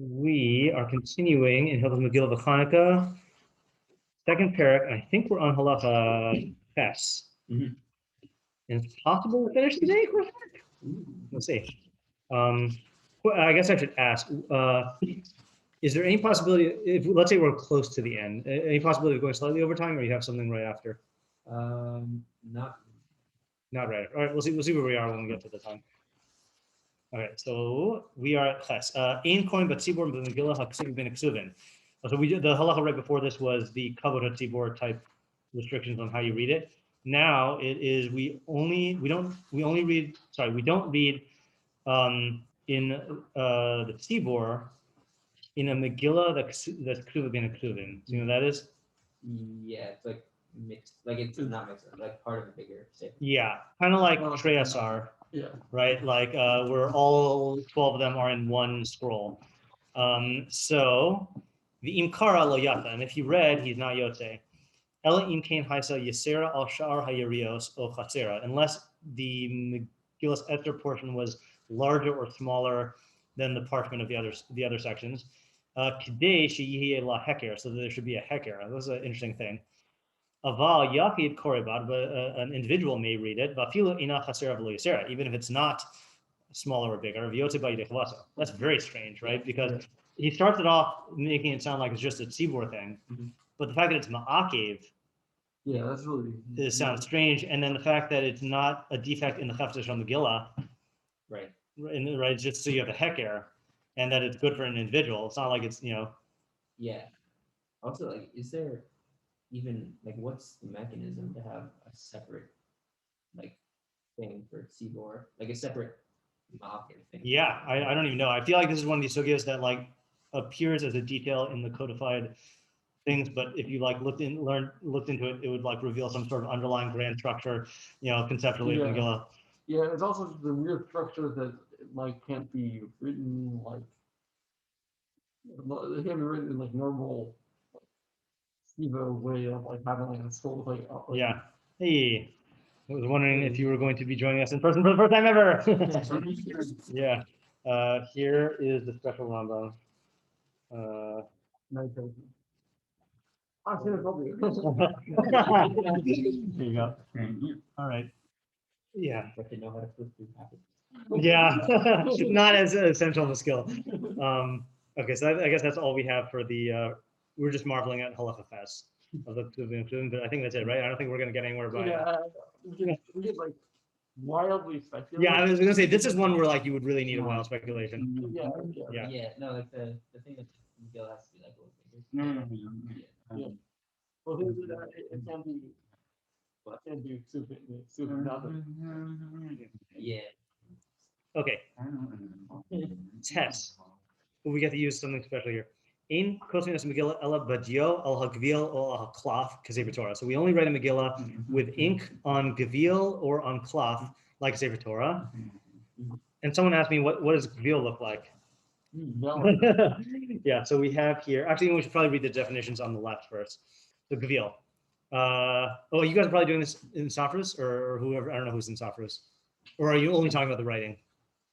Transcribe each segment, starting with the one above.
We are continuing in Hilchos Megilah וחנוכה, second parak, and I think we're on halacha ches. And it's possible to finish today. We'll see. I guess I should ask: is there any possibility, if let's say we're close to the end, any possibility of going slightly over time, or you have something right after? Not right. All right, we'll see where we are when we get to the time. Okay, so we are at ches. Ein kohen b'tzibur b'Megillah ha'ksuvim ben ksuvim. So we did the halacha right before this was the kavod ha'tzibur type restrictions on how you read it. Now it is we don't read in the tzibur in a Megillah that's ksuvim ben ksuvim. So you know that is? Yeah, it's like mixed, like it's not mixed, like part of a bigger statement. Yeah, kind of like Treyasar. Yeah. Right, like where all 12 of them are in one scroll. So the imkara lo yata, and if you read, he's not yotze. Ela im kain haisa yisera al sha'ar hayarios o chatzera, unless the Megillah's Esther portion was larger or smaller than the parchment of the other sections. Kidei sheyihi la heker, so there should be a heker. This is an interesting thing. Aval yachid koribad, but an individual may read it. Vafilu ina chaser v'lo yisera, even if it's not smaller or bigger. That's very strange, right? Because he starts it off making it sound like it's just a tzibur thing, but the fact that it's ma'akev, that's really. It sounds strange, and then the fact that it's not a defect in the ch-sוף Megillah, right? Right, just so you have a heker, and that it's good for an individual. It's not like it's Yeah. Also, like, is there even like what's the mechanism to have a separate like thing for tzibur, like a separate market thing? Yeah, I don't even know. I feel like this is one of these sugyas that like appears as a detail in the codified things, but if you like looked into it, it would like reveal some sort of underlying grand structure, conceptually of Megillah. Yeah, it's also the weird structure that like can't be written like it can't be written in like normal way of like having like a scroll like yeah. Hey, I was wondering if you were going to be joining us in person for the first time ever. Yeah. Here is the special Rambam. There you go. All right. Yeah. But they know how to flip through packets. Yeah, not as essential of a skill. Okay, so I guess that's all we have for the. We're just marveling at halacha ches of the but I think that's it, right? I don't think we're going to get anywhere by. We get like wildly speculative. Yeah, I was going to say this is one where like you would really need a wild speculation. Yeah. No, like the thing that Miguel has to be like a little bigger. No. Well, it can be. Well, it can be super nothing. Yeah. Okay. Tes. We get to use something special here. In Kosminas Megillah ela badio al hagvil or al cloth kasefer Torah. So we only write a Megillah with ink on gavil or on cloth, like Sefer Torah. And someone asked me, what does gavil look like? Yeah, so we have here. Actually, we should probably read the definitions on the left first. So gavil. You guys are probably doing this in Safras or whoever. I don't know who's in Safras. Or are you only talking about the writing?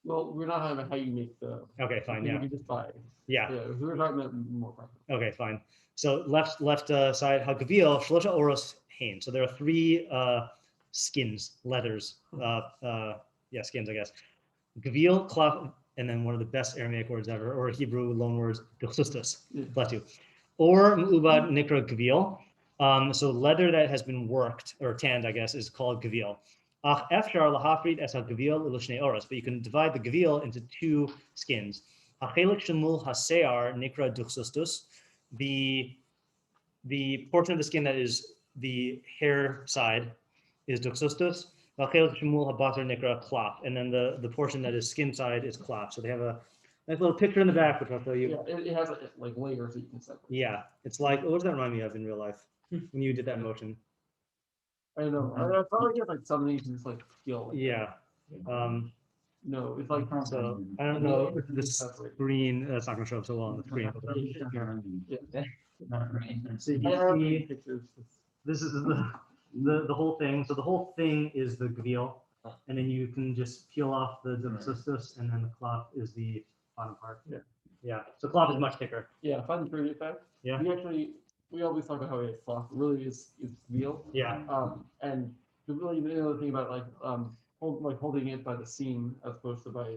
Well, we're not talking about how you make the. Okay, fine. Yeah. You just buy. Yeah. We're talking about more practical. Okay, fine. So left side, hagavil shlosha oros hain. So there are 3 skins, leathers. Skins, I guess. Gavil, cloth, and then one of the best Aramaic words ever, or Hebrew loan words, duchsustus, platu. Or mu'ubad nikra gavil. So leather that has been worked or tanned, I guess, is called gavil. But you can divide the gavil into 2 skins. The portion of the skin that is the hair side is duchsustus. And then the portion that is skin side is cloth. So they have a nice little picture in the back, which I'll show you. Yeah, it has like layers that you can separate. Yeah, it's like, what does that remind me of in real life when you did that motion? I know. I probably get like some of these just like feel. Like yeah. No, it's like. So I don't know if the screen. That's not going to show up so well on the screen. So you see, this is the whole thing. So the whole thing is the gavil, and then you can just peel off the duchsustus, and then the cloth is the bottom part. Yeah. Yeah. So cloth is much thicker. Yeah, find the pretty effect. Yeah. We always talk about how a cloth really is veal. Yeah. And the other thing about holding it by the seam as opposed to by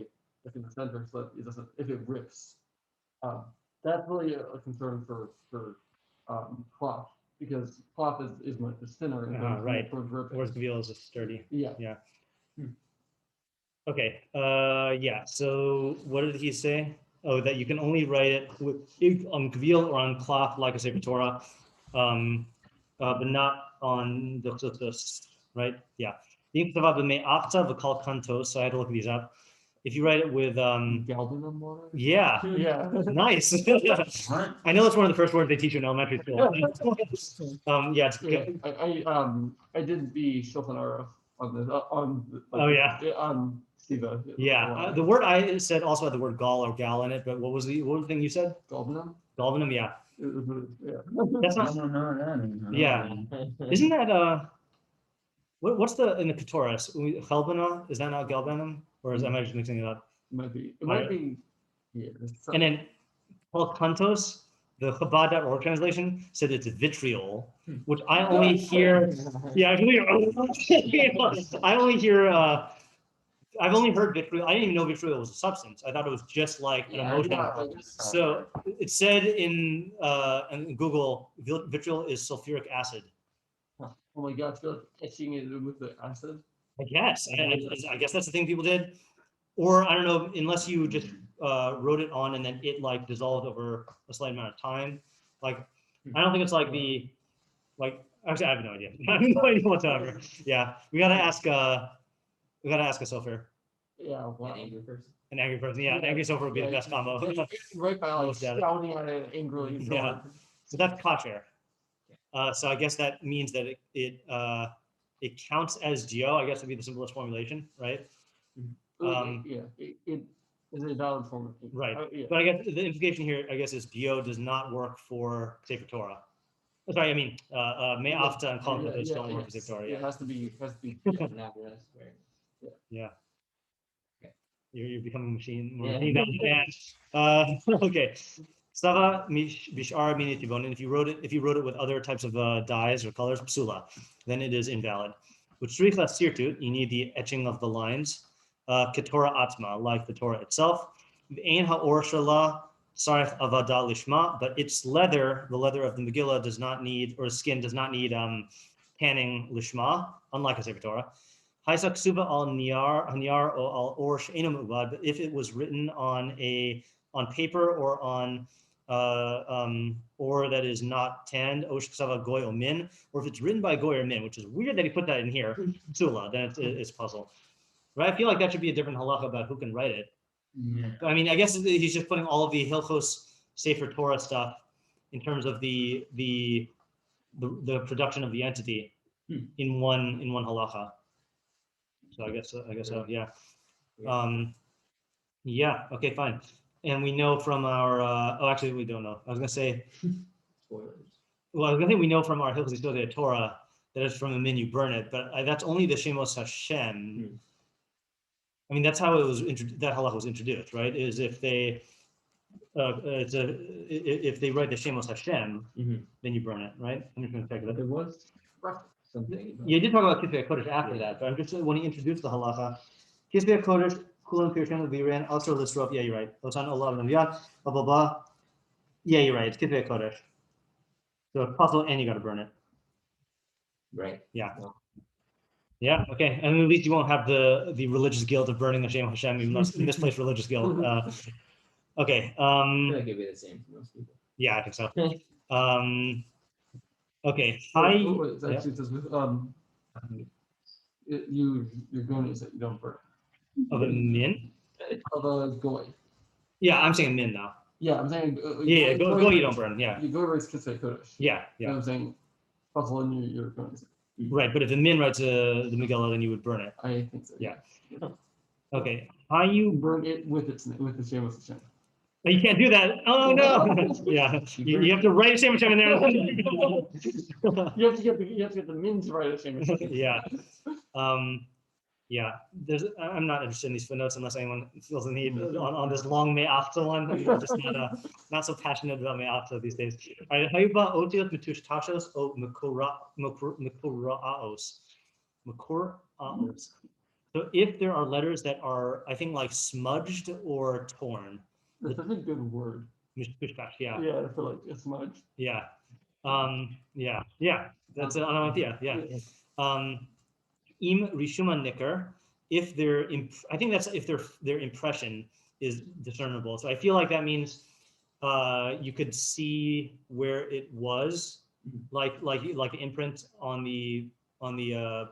like in the center, so that it doesn't, if it rips, that's really a concern for cloth, because cloth is much thinner and goes Right. towards ripping. Whereas the veal is just sturdy. Yeah. Yeah. Okay. Yeah. So what did he say? Oh, that you can only write it on veal or on cloth like a Sefer Torah, but not on the right? Yeah. So I had to look these up. If you write it with Galbanum water. yeah, Yeah. nice. I know it's one of the first words they teach you in elementary school. Yeah, it's Yeah, good. I did the Shulchan on this Oh, yeah. on Siva. Yeah, the word I said also had the word gall or gal in it, but what was the thing you said? Galbanum. Galbanum, yeah. Yeah. That's not. Yeah. Isn't that what's the in the Keturah? Chalbana? Is that not galbanum, or am I just mixing it up? It might be. It might be. Yeah. And then Paul Kantos, the Chabad.org translation, said it's vitriol, which I only hear. Yeah, I only hear. I've only heard vitriol. I didn't even know vitriol was a substance. I thought it was just like an emotion. So it said in Google, vitriol is sulfuric acid. Oh my God! I feel like etching it with the acid. I guess. I guess that's the thing people did. Or I don't know, unless you just wrote it on and then it like dissolved over a slight amount of time. Like, I don't think it's like actually, I have no idea. I have no idea whatsoever. Yeah, we gotta ask a Sofer. Yeah. Wow. An angry person. An angry person. Yeah, an angry Sofer would be the best combo. Right by like Almost got it. shouting at it angrily. Yeah. So that's kosher. So I guess that means that it counts as geo. I guess would be the simplest formulation, right? Yeah. It is a valid form of Right. Yeah. But I guess the implication here, I guess, is geo does not work for Sefer Torah. Sorry, I mean, me'afta and kol don't work for Sefer Torah. It Yeah. has to be. Not rest, right? Yeah. Okay. You're becoming a machine. Yeah. Okay. Stava bishar mini tibon. And if you wrote it with other types of dyes or colors, psula, then it is invalid. With shricha sirtut, you need the etching of the lines. Ketorah atma, like the Torah itself. Ein ha'or shala sarich avada lishma, but its leather, the leather of the Megillah, does not need, or skin does not need tanning lishma, unlike a Sefer Torah. Haisak ksuba al niyar o al or she'enu mu'bad, but if it was written on paper or on or that is not tanned, osh ksava goy o min, or if it's written by goy or min, which is weird that he put that in here, psula, then it's puzzle. Right? I feel like that should be a different halacha about who can write it. Yeah. I mean, I guess he's just putting all of the Hilchos Sefer Torah stuff in terms of the production of the entity in one halacha. So I guess so. Yeah. Yeah. Okay. Fine. And we know from our. Actually, we don't know. I was gonna say. Spoilers. Well, I was gonna say we know from our Hilchos Torah that it's from the min you burn it, but that's only the Shemos Hashem. I mean, that's how it was. That halacha was introduced, right? Is if they, if they write the Shemos Hashem, then you burn it, right? I'm just going to check it out. There was something. Yeah, you did talk about Kisvei Kodesh after that, but I'm just when he introduced the halacha, Kisvei Kodesh, Kulam Pirshem Viren, also Lisrof. Yeah, you're right. Otan Olav Namiyat, blah blah blah. Yeah, you're right. It's Kisvei Kodesh. So it's possible, and you got to burn it. Right. Yeah. Yeah. Okay. And at least you won't have the religious guilt of burning the Shem Hashem, even misplaced religious guilt. Okay. I feel like it'd be the same for most people. Yeah, I think so. Okay. It actually says with you're going to say you don't burn. Of a min? Of a goy. Yeah, I'm saying min now. Yeah, I'm saying. Yeah, go you don't burn. Yeah. You go writes Kisvei Kodesh. Yeah. And I'm saying, Buffalo, you're going to say. Right, but if the min writes the Megillah, then you would burn it. I think so. Yeah. Okay. How you burn it with the Shemos Hashem. Oh, you can't do that. Oh no. Yeah. You have to write a Shem Hashem in there. You have to get the min to write a Shemos Hashem. Yeah. Yeah, I'm not interested in these footnotes unless anyone feels the need on this long me'afta one. I'm just not so passionate about me'afta these days. All right, how about otiot metushtashos o mekoraos? Mekoraos. So if there are letters that are, I think, like smudged or torn. That's such a good word. Mishloach, yeah. Yeah, for like a smudge. Yeah. Yeah. That's an idea. Yeah. Im rishuma nicker, if their I think that's if their impression is discernible. So I feel like that means you could see where it was, like the imprint on the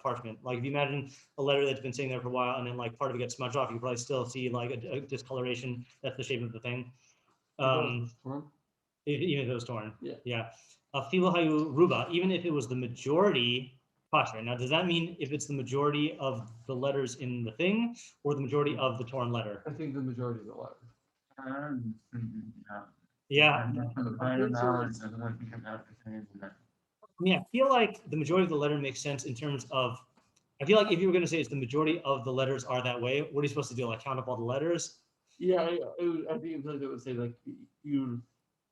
parchment. Like if you imagine a letter that's been sitting there for a while and then like part of it gets smudged off, you can probably still see like a discoloration. That's the shape of the thing. Even if it was torn. Yeah. Filahayu ruba, even if it was the majority posture. Now, does that mean if it's the majority of the letters in the thing or the majority of the torn letter? I think the majority of the letters. Yeah. I feel like the majority of the letter makes sense in terms of, I feel like if you were going to say it's the majority of the letters are that way, what are you supposed to do? Like count up all the letters? Yeah, I think it would say like you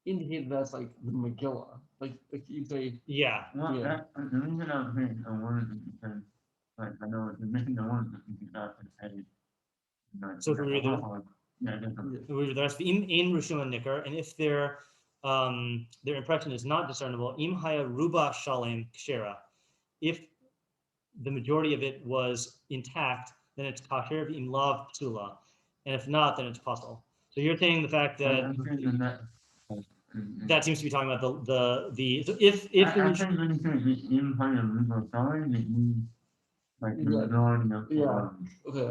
indicate that's like the Megillah. Like you say. Yeah. Well, the reason I was saying a word is because, like, I know it's missing the words that you got to say. So can we read the rest? In Rishon and Nicker, and if their impression is not discernible, im haya ruba shalem kshera. If the majority of it was intact, then it's kasher v'im lav psula, and if not, then it's puzzle. So you're saying the fact that that seems to be talking about the so if I think when you say the im haya ruba shalem, it means like the majority of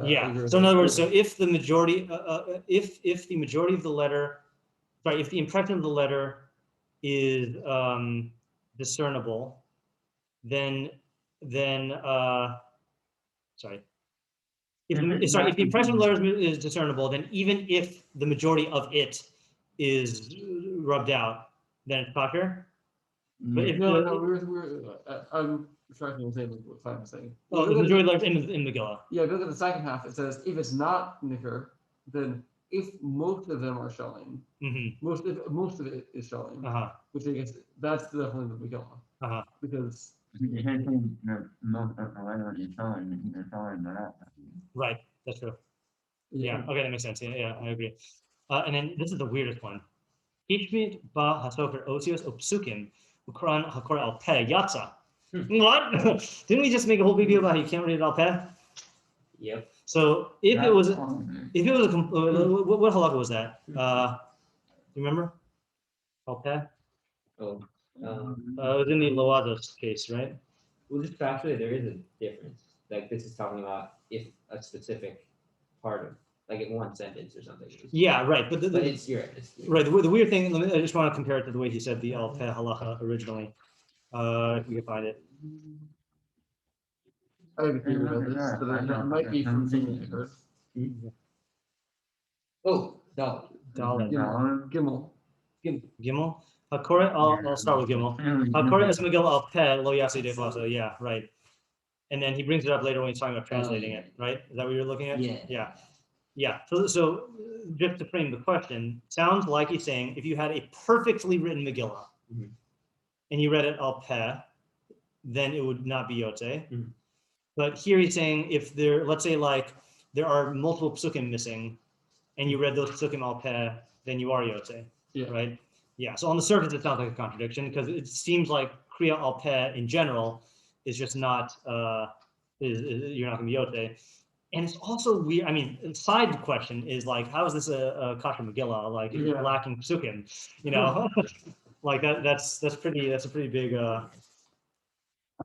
yeah. So in other words, so if the majority, if the majority of the letter, sorry, if the impression of the letter is discernible, then sorry. If the impression of the letter is discernible, then even if the majority of it is rubbed out, then it's kosher. But if I'm tracking and saying what I'm saying. Oh, the majority of the letters in Megillah. Yeah, if you look at the second half, it says if it's not nicker, then if most of them are shelling, most of it is shelling, which I guess that's definitely the Megillah. Because right, that's true. Yeah, okay, that makes sense. Yeah, I agree. And then this is the weirdest one. Ishmit ba hasofer osios opsukim ukran hakor al peh yatsa. What? Didn't we just make a whole video about how you can't read it al peh? Yep. So if it was a what halakha was that? Do you remember? Al peh? Oh. It was in the Loados case, right? Well, just factually, there is a difference. Like this is talking about if a specific part of, like in one sentence or something. Yeah, right. But it's right. The weird thing. I just want to compare it to the way he said the al peh halacha originally. If we can find it. I have a theory about this, but it might be from Nicker. Oh, Dalet. Gimel. Hakore, I'll start with Gimel. Hakore es Megillah al peh lo yasi de so yeah, right. And then he brings it up later when he's talking about translating it, right? Is that what you're looking at? Yeah. So just to frame the question, sounds like he's saying if you had a perfectly written Megillah and you read it al peh, then it would not be yotze. But here he's saying if there, let's say like there are multiple psukim missing, and you read those psukim al peh, then you are yotze, right? Yeah. So on the surface, it sounds like a contradiction because it seems like kriya al peh in general is just not you're not going to be yotze. And it's also weird. I mean, side question is like, how is this a kasher Megillah? Like lacking psukim, you know? Like that's a pretty big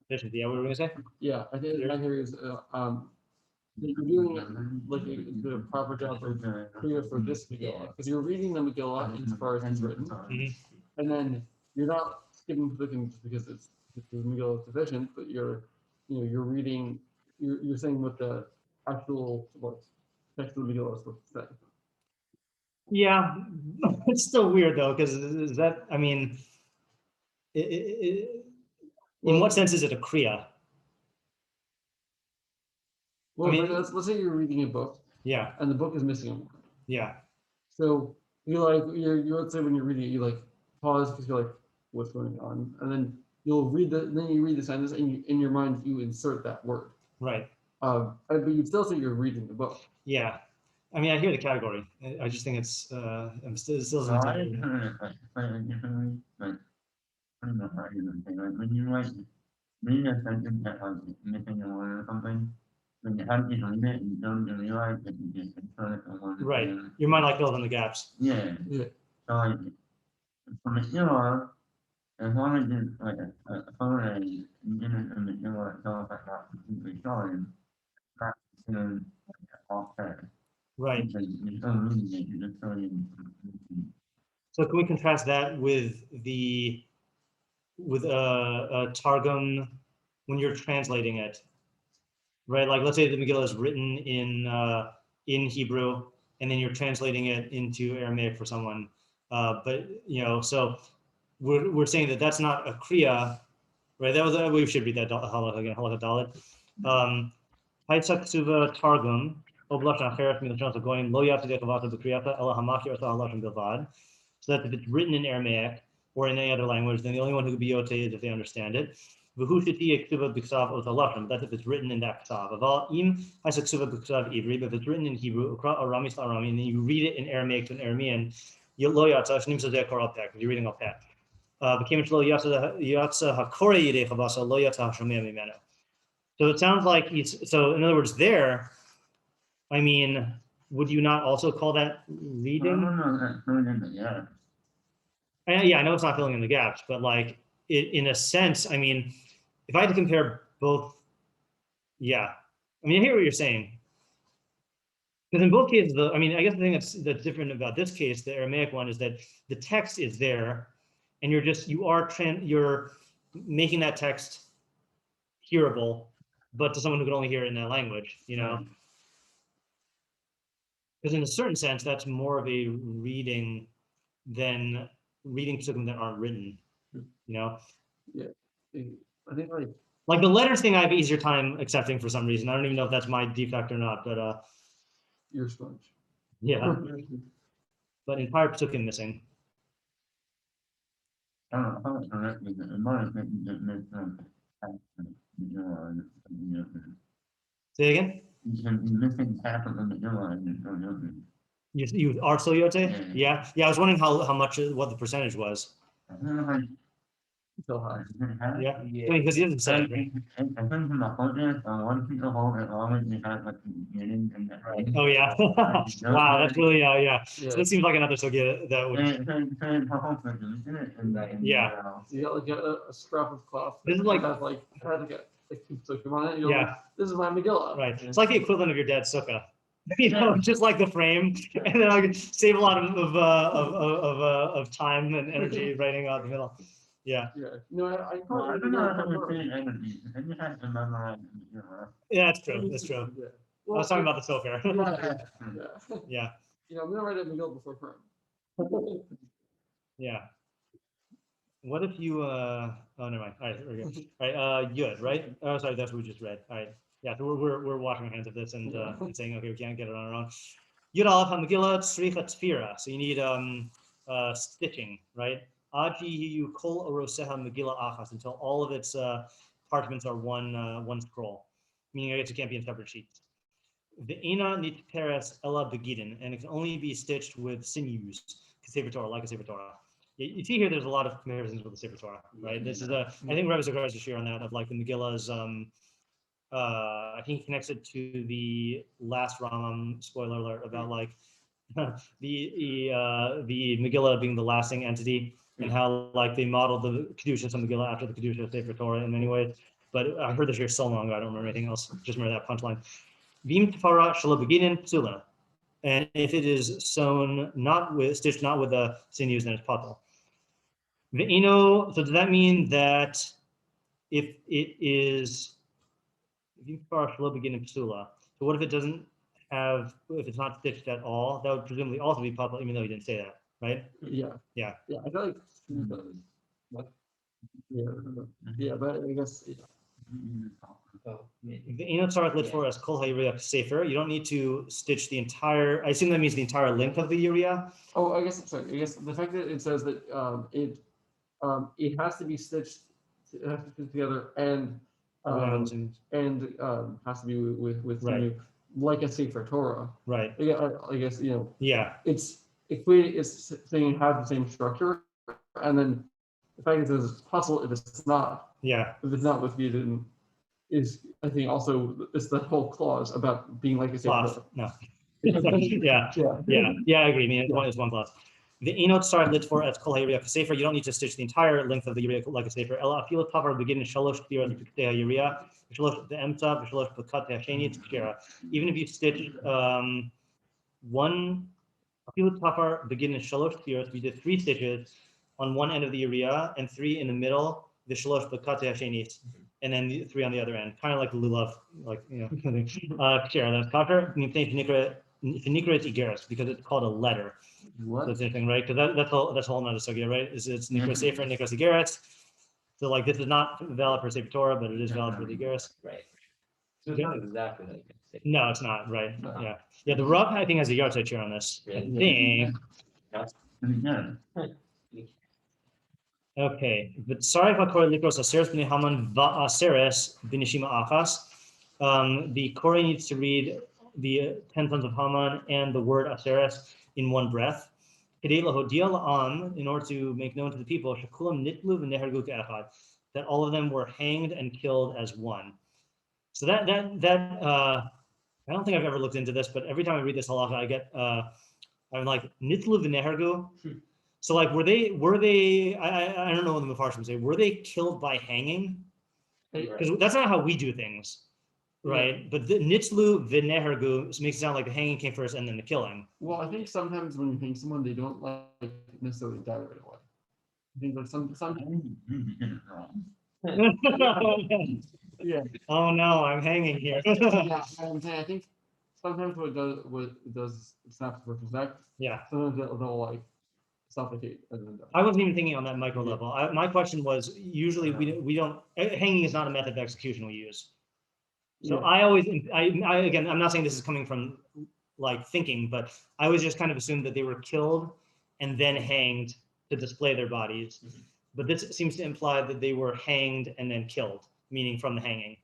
deficiency. Yeah, what were we gonna say? Yeah, I think my theory is you're doing like the proper job of clear for this Megillah because you're reading the Megillah as far as it's written, and then you're not skipping psukim just because it's the Megillah is deficient, but you're reading, you're saying what the actual text of the Megillah is supposed to say. Yeah, it's still weird though, because is that, I mean, in what sense is it a kriya? Well, I mean- let's say you're reading a book Yeah, and the book is missing a word. yeah, So you let's say when you're reading it, you like pause because you're like, what's going on? And then then you read the sentence and in your mind you insert that word. right. But you'd still say you're reading the book. Yeah. I mean, I hear the category. I just think it's, I'm still So I doesn't. interpret it like slightly differently, like, I don't know how you would say, like, when you write, read a sentence that has missing a word or something, when you have to read it, you don't even realize that you just insert a word. Right. in. Your mind like fills in the gaps. Yeah. Yeah. So like, from a shiur, as long as it's like a chavurah, you didn't from the shiur itself, like not completely showing, not considered like off track. Right. Because you're still reading it, you're just showing. So can we contrast that with Targum when you're translating it, right? Like let's say the Megillah is written in Hebrew, and then you're translating it into Aramaic for someone. But so we're saying that that's not a kriya, right? We should read that halakha again, halakha dalet. Haitzak Suva Targum, Oblashon Acheret Milashon Goyim Lo Yata Dekavata B'Kriyata Ela Hamaki Orta Halashon Bilvad. So that if it's written in Aramaic or in any other language, then the only one who could be yote is if they understand it. V'hu shetiye k'tuva b'ksav ot halashon. That's if it's written in that ksav. Aval im haitzak Suva b'ksav Ivri. But if it's written in Hebrew, ukra aramis arami, and then you read it in Aramaic to an Aramean, Lo Yata Shnim Sodeh Kor Alpek. You're reading Alpek. B'kemich Lo Yata Hakore Yidei Chavasa Lo Yata Hashomei Mimeno. So it sounds like so in other words, there, I mean, would you not also call that reading? No, that's filling in the gaps. Yeah, I know it's not filling in the gaps, but like in a sense, I mean, if I had to compare both, yeah, I mean, I hear what you're saying. Because in both cases, I mean, I guess the thing that's different about this case, the Aramaic one, is that the text is there, and you're making that text hearable, but to someone who can only hear it in that language, Because in a certain sense, that's more of a reading than reading something that aren't written, Yeah. I think Like the letters thing, I have an easier time accepting for some reason. I don't even know if that's my defect or not, but you're sponge. yeah. But in prior psukim missing. I don't know how it's correctly, but it might have been that makes sense. Say it again. You're missing half of the Megillah and you're still yote. You are still yote? Yeah. Yeah. I was wondering how much, what the percentage was. I don't know how So high. Yeah. Because he doesn't say it. Right? I think from the focus on one piece of whole, as long as you have like the beginning and the end. Oh yeah. Wow, that's really yeah. So Yeah. that seems like another sugya that would. Yeah. So you got like a strap of cloth. This is that like- has like psukim on it. You're Yeah. like, this is my Megillah. Right. It's like the equivalent of your dad's sukkah. Just like the frame, and then I could save a lot of time and energy writing out the middle. Yeah. Yeah. No, I Well, I probably don't know how to say energy, then you have to memorize the Megillah. Yeah, that's true. That's true. Yeah. I was talking about the sofer. Yeah. Yeah. I'm gonna write a Megillah before Purim. Yeah. What if you oh never mind. All right, we're good. All right, yud, right? Oh sorry, that's what we just read. All right. Yeah, so we're washing our hands of this and saying, okay, we can't get it on our own. Yud aleph ha-Megillah tzricha tefira. So you need stitching, right? Aji yu kol oroseha Megillah achas, until all of its parchments are one scroll. Meaning I guess it can't be in separate sheets. Ve'ena nitperes ella begidin, and it can only be stitched with sinews, Sefer Torah, like a Sefer Torah. You see here, there's a lot of comparisons with the Sefer Torah, right? This is I think Rabbi Zacharias is share on that of like the Megillah's. I think he connects it to the last Rambam, spoiler alert, about like the Megillah being the lasting entity and how like they modeled the Kedushas of Megillah after the Kedushas of Sefer Torah in many ways. But I heard this here so long ago, I don't remember anything else. Just remember that punchline. Vim tefara shelo begidin psula. And if it is sewn stitched not with the sinews, then it's patal. So does that mean that if it is, so what if it doesn't have, if it's not stitched at all, that would presumably also be patal, even though you didn't say that, right? Yeah. Yeah. I feel like what? Yeah. Yeah, but I guess Oh, maybe. The inot tzarich lit for as kol ha'yuriah sefer. You don't need to stitch the entire. I assume that means the entire length of the uriah. Oh, I guess, sorry, I guess the fact that it says that, it has to be stitched, it has to fit together and, has to be with, Right. like a Sefer Torah. Right. Yeah, I guess, Yeah. it's saying it has the same structure, and then the fact that it says it's possible if it's not, Yeah. with you, then is, I think also, it's the whole clause about being like a Sefer Clause. Torah. No. Yeah. Yeah. I agree. I mean, it's one clause. The inot tzarich lit for as kol ha'yuriah sefer. You don't need to stitch the entire length of the uriah like a sefer. Ela afilu tavar begin in shalosh k'tiras b'kutei ha'yuriah, v'shalosh b'emtza, v'shalosh b'kat ha'shenit k'shira. Even if you stitch one afilu tavar begin in shalosh k'tiras, we did 3 stitches on one end of the uriah and 3 in the middle, v'shalosh b'kat ha'shenit, and then the 3 on the other end, kind of like the lulav, like k'shira. That's kafir. Mikra Megilah, because it's called a letter. What? That's interesting, right? Because that's whole another sugya, right? It's Mikra Sefer and Mikra Megilah. So like this is not valid for Sefer Torah, but it is valid for the Megilah. Right. So it's not exactly like a Sefer. No, it's not, right? No. Yeah. The Rav, I think, has a yahrzeit here on this. I think. Okay, but sorry if I call Likros Aseres b'nei Haman va'aseres b'nishima achas. The Kori needs to read the 10 sons of Haman and the word Aseres in one breath. In order to make known to the people that all of them were hanged and killed as one. So that I don't think I've ever looked into this, but every time I read this halacha, I get I'm like nitlu v'nehergu. So like were they I don't know what the Mefarshim say, were they killed by hanging? Because that's not how we do things. Right, but the nitzlu v'nehergu makes it sound like the hanging came first and then the killing. Well, I think sometimes when you hang someone, they don't like necessarily die right away. I think like some yeah. Oh no, I'm hanging here. Yeah, I'm saying I think sometimes what it does snaps the person's neck. Yeah. Sometimes they'll like suffocate and then die. I wasn't even thinking on that micro level. My question was usually we don't hanging is not a method of execution we use. So I always, again, I'm not saying this is coming from like thinking, but I always just kind of assumed that they were killed and then hanged to display their bodies. But this seems to imply that they were hanged and then killed, meaning from the hanging.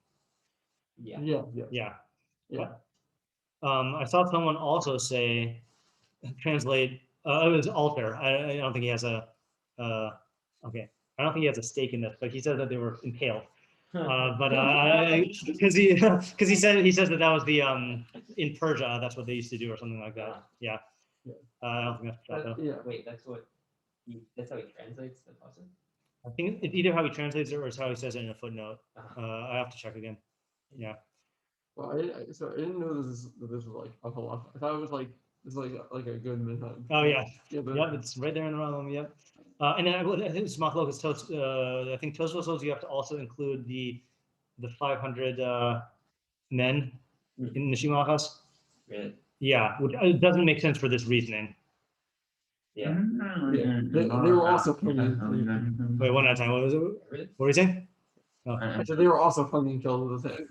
Yeah. I saw someone also translate, it was alter. I don't think he has a, okay. I don't think he has a stake in this, but he said that they were impaled. But because he says that was the in Persia, that's what they used to do or something like that. Yeah. I don't think that's though. Yeah. Wait, that's how he translates the pasuk? I think it's either how he translates it or it's how he says it in a footnote. I have to check again. Yeah. Well, I didn't know this was like a halachah. I thought it was like it's like a good minhag. Oh yeah. Yeah, It's right there in the Rambam. Yep. And then I think it's machlokas. I think Tosfos says you have to also include the 500 men in Nishima Achas. Really? Yeah, which it doesn't make sense for this reasoning. Yeah. They were also funny. Wait, one at a time. What was it? Really? What were you saying? So they were also funny and killed with it.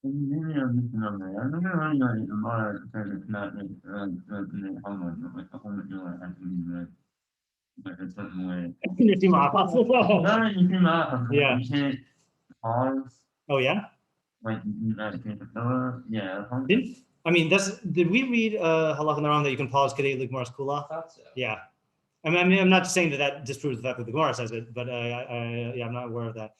Nishima Achas. Yeah. Oh yeah. I mean, did we read halach in the Rambam that you can pause kedei ligmaras kula? I thought so. Yeah. I mean, I'm not saying that disproves the fact that the Gemara says it, but I'm not aware of that.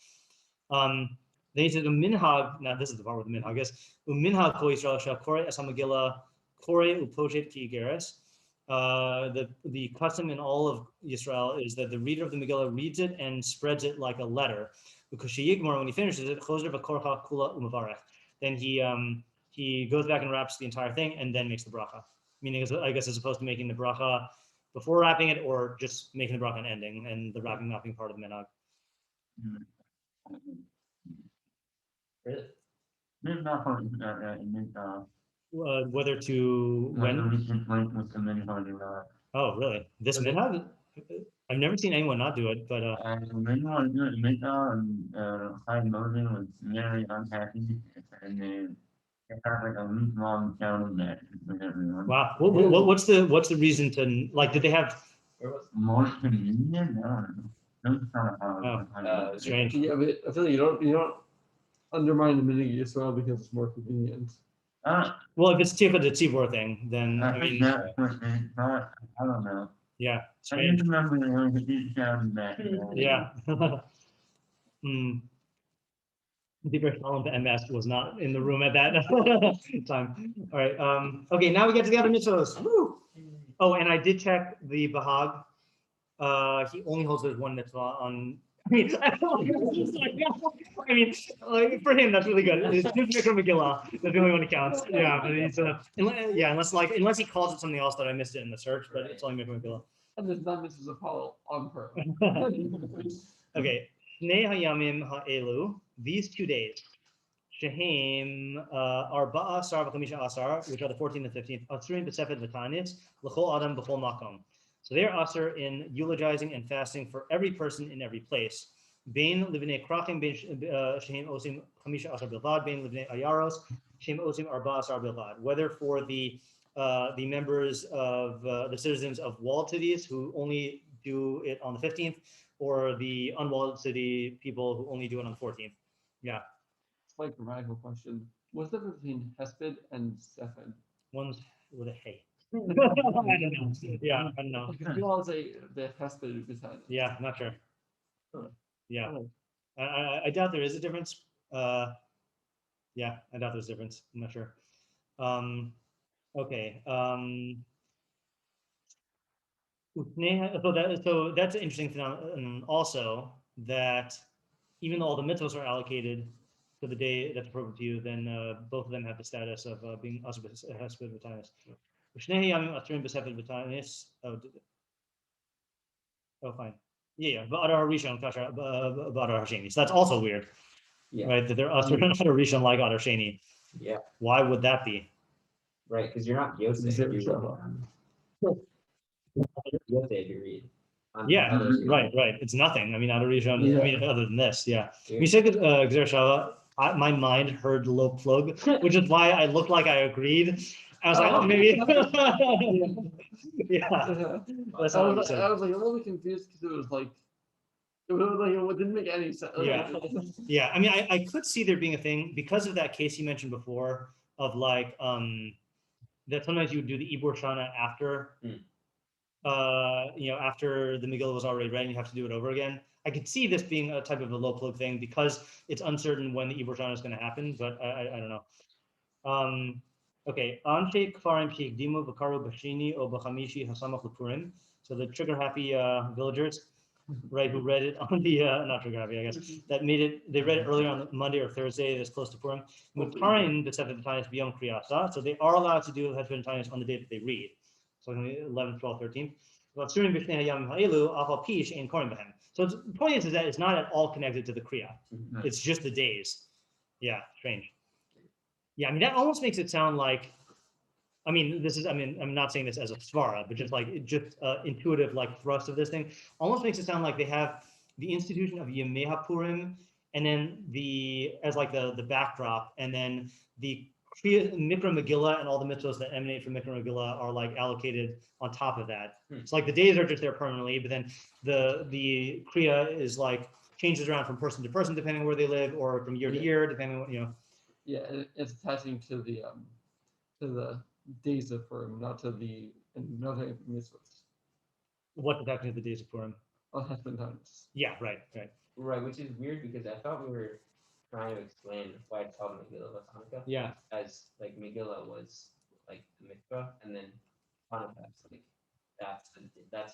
Then he says minhag. Now this is the part with the minhag. I guess minhag kol Yisrael shakore es Megillah kore upochet ki igeres. The custom in all of Yisrael is that the reader of the Megillah reads it and spreads it like a letter. Because sheyigmar, when he finishes it, choser v'korcha kula umavarech. Then he goes back and wraps the entire thing and then makes the bracha. Meaning, I guess, as opposed to making the bracha before wrapping it, or just making the bracha and ending, and the wrapping not being part of the minhag. Really? Whether to when? Oh, really? This minhag? I've never seen anyone not do it, but And when you want to do it, Mikra and Chaim Moses was very unhappy, and they had like a week-long counting match with everyone. wow. What's the reason to like? Did they have? Where was More convenient? I don't know. That's kind of how Oh, Strange. Yeah, but I feel like you don't undermine the minhag Yisrael because it's more convenient. Well, if it's tifah the tzibur thing, then I I think mean, that's what they thought. I don't know. yeah, I strange. just remember there was a big counting match. Yeah. Deeper Shalom to MS was not in the room at that time. All right. Okay, now we get to the other mitzvos. Woo! Oh, and I did check the Bahag. He only holds those one mitzvah on. I mean, like, for him, that's really good. It's just Mikra Megilah. That's the only one that counts. Yeah, but he's unless he calls it something else that I missed it in the search, but it's only Mikra Megilah. And there's not Mrs. Apollo on purpose. Okay, Shnei Hayamim Ha'elu, these 2 days, Shehem Arba'a Asar v'Chamisha Asar, which are the 14th and 15th, Asurim b'Sefet v'Tanis, L'chol Adam b'Chol Makom. So they are asur in eulogizing and fasting for every person in every place. Bein livnei krachim, bein shehem osim chamisha asar bilvad, bein livnei ayaros, shehem osim arba asar bilvad. Whether for the members of the citizens of walled cities who only do it on the 15th, or the unwalled city people who only do it on the 14th. Yeah. It's like a grammatical question. What's the difference between hesped and sefed? One's with a hey. I don't know. Yeah, I don't know. Because you all say the hesped beside it. Yeah, I'm not sure. Huh. Yeah, Oh. I doubt there is a difference. Yeah, I doubt there's a difference. I'm not sure. Okay. So that's an interesting phenomenon also, that even though all the mitzvos are allocated to the day that's appropriate to you, then both of them have the status of being hesped v'tanis. Oh, fine. Yeah, but Adar Rishon, Kasher, Adar Hasheni. So that's also weird, Yeah. right? That they're Adar Rishon like Adar Sheni. Yeah. Why would that be? Right, because you're not Yosef. Zero You're Shabbat. Yosef, you read. Yeah, Others, right. It's nothing. I mean, Adar Rishon. Yeah. I mean, other than this, yeah. Yeah. You said Gzer Shava. My mind heard low plug, which is why I looked like I agreed. I was like, oh, maybe. Yeah. That's I all was I like, a little bit confused because it didn't make any sense. Yeah. Yeah, I mean, I could see there being a thing because of that case you mentioned before of like that sometimes you would do the Ibor Shana after after the Megillah was already read and you have to do it over again. I could see this being a type of a low plug thing because it's uncertain when the Ibor Shana is going to happen, but I don't know. Okay, Anshe Kfarim Shikdimu Vakaru Bashini O Bachamishi Hasamach Purim. So the trigger happy villagers, right, who read it on the not trigger happy, I guess, that made it. They read it earlier on Monday or Thursday. That's close to Purim. Mutarin the seventh times beyond Kriyasa. So they are allowed to do Hesped times on the day that they read. So 11th, 12th, 13th. So the point is that it's not at all connected to the Kriya. It's just the days. Yeah, strange. Yeah, I mean, that almost makes it sound like, I'm not saying this as a svara, but just intuitive like thrust of this thing, almost makes it sound like they have the institution of Ymei Purim, and then as the backdrop, and then the Mikra Megilah and all the mitzvos that emanate from Mikra Megilah are like allocated on top of that. It's like the days are just there permanently, but then the Kriya is like changes around from person to person depending on where they live, or from year to year depending on what. Yeah, it's attaching to the days of Purim, not to the mitzvahs. What's attaching to the days of Purim? Hesped times. Yeah, right. Right, which is weird because I thought we were trying to explain why it's called Megillah וחנוכה. Yeah. As like Megillah was like the mikvah, and then Hanukkah like that's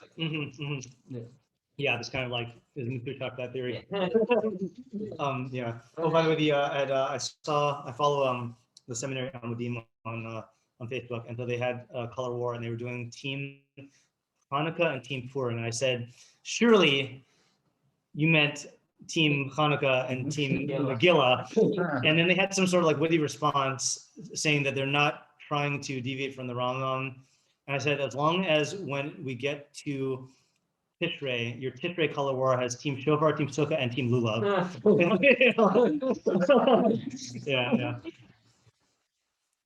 like. Yeah. Yeah, this kind of like is talk that theory. Yeah. Yeah. Oh, by the way, I follow the seminary Amudim on Facebook, and so they had a color war, and they were doing team Hanukkah and team Purim, and I said, surely you meant team Hanukkah and team Megillah, and then they had some sort of like witty response saying that they're not trying to deviate from the Rambam, and I said, as long as when we get to Tishrei, your Tishrei color war has Team Shofar, Team Sukkah, and Team Lulav. Yeah.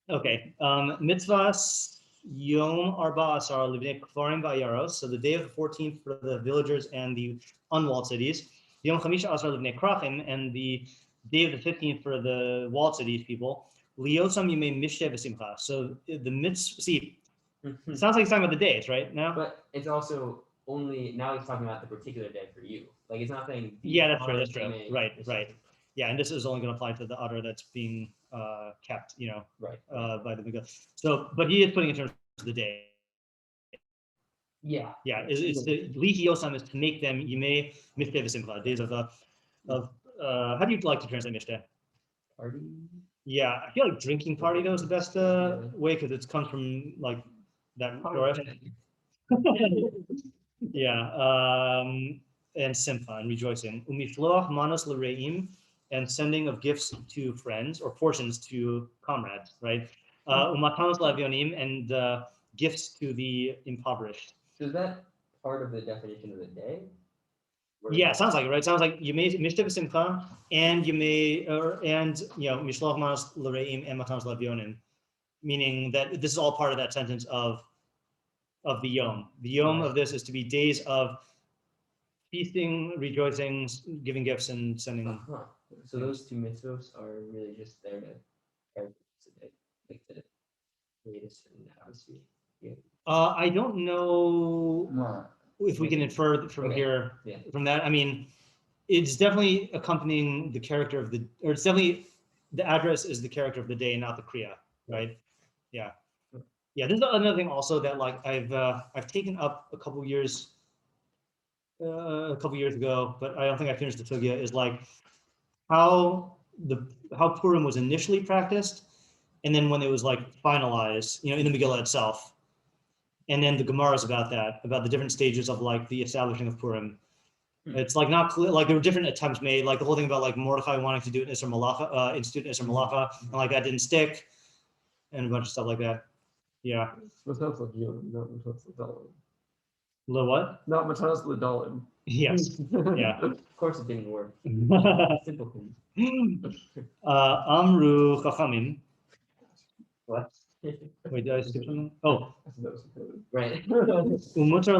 Okay. Mitzvos Yom Arba Asar Livnei Kfarim Va'yaros. So the day of the 14th for the villagers and the unwalled cities. Yom Chamisha Asar Livnei Krachim, and the day of the 15th for the walled cities people. Liosam Ymei mishteh v'simcha. So the mitzvah. See, it sounds like he's talking about the days, right? Now. But it's also only now he's talking about the particular day for you. Like it's not saying. Yeah, that's true. That's true. Right. Yeah, and this is only going to apply to the udder that's being kept, Right. By the Megillah. So, but he is putting in terms of the day. Yeah. Yeah, it's the lihi yosam is to make them Ymei mishteh v'simcha, days of how do you like to translate mishteh? Party. Yeah, I feel like drinking party though is the best way because it comes from like that. Yeah, and simcha and rejoicing. Mishloach manos l'reim, and sending of gifts to friends or portions to comrades, right? Matanos l'avyonim, and gifts to the impoverished. So is that part of the definition of the day? Yeah, sounds like it, right? Sounds like you may mishteh v'simcha, and you may mishloach manos l'reim and matanos l'avyonim, meaning that this is all part of that sentence of the yom. The yom of this is to be days of feasting, rejoicing, giving gifts, and sending. So those two mitzvos are really just there to characterize like to create a certain atmosphere. Yeah. I don't know if we can infer from here, from that. I mean, it's definitely accompanying the character of or it's definitely the address is the character of the day, not the kriya, right? Yeah. Yeah, this is another thing also that like I've taken up a couple years ago, but I don't think I finished the sugya, is like how Purim was initially practiced, and then when it was like finalized, in the Megillah itself, and then the Gemaras about the different stages of like the establishing of Purim. It's like not clear, like there were different attempts made, like the whole thing about like Mordechai wanting to do it in Isser Malacha, institute Isser Malacha, and like that didn't stick, and a bunch of stuff like that. Yeah. Matanos l'dalim, not matanos l'dalim. The what? Not matanos l'dalim. Yes. Yeah. Of course, it didn't work. Simple things. Amru chachamim. What? Wait, did I skip something? Oh. Right. Umutar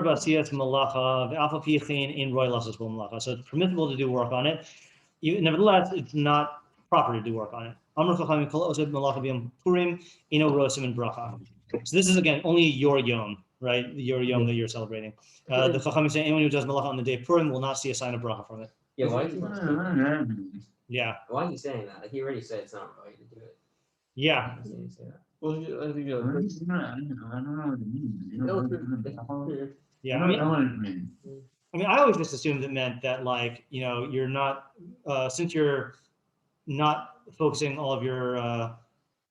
basiyat malacha ve'alfa pichin in roy lasas malacha. So it's permissible to do work on it. Nevertheless, it's not proper to do work on it. Amru chachamim kol osed malacha b'yom Purim ino rosim and bracha. So this is again only your yom, right? Your yom that you're celebrating. The chachamim say anyone who does malacha on the day of Purim will not see a sign of bracha from it. Yeah. Why is he? Yeah. Why is he saying that? Like he already said it's not right to do it. Yeah. Why is he saying that? Well, I think I don't know what it means. Yeah. I mean, I always just assumed it meant that like, you're not, since you're not focusing all of your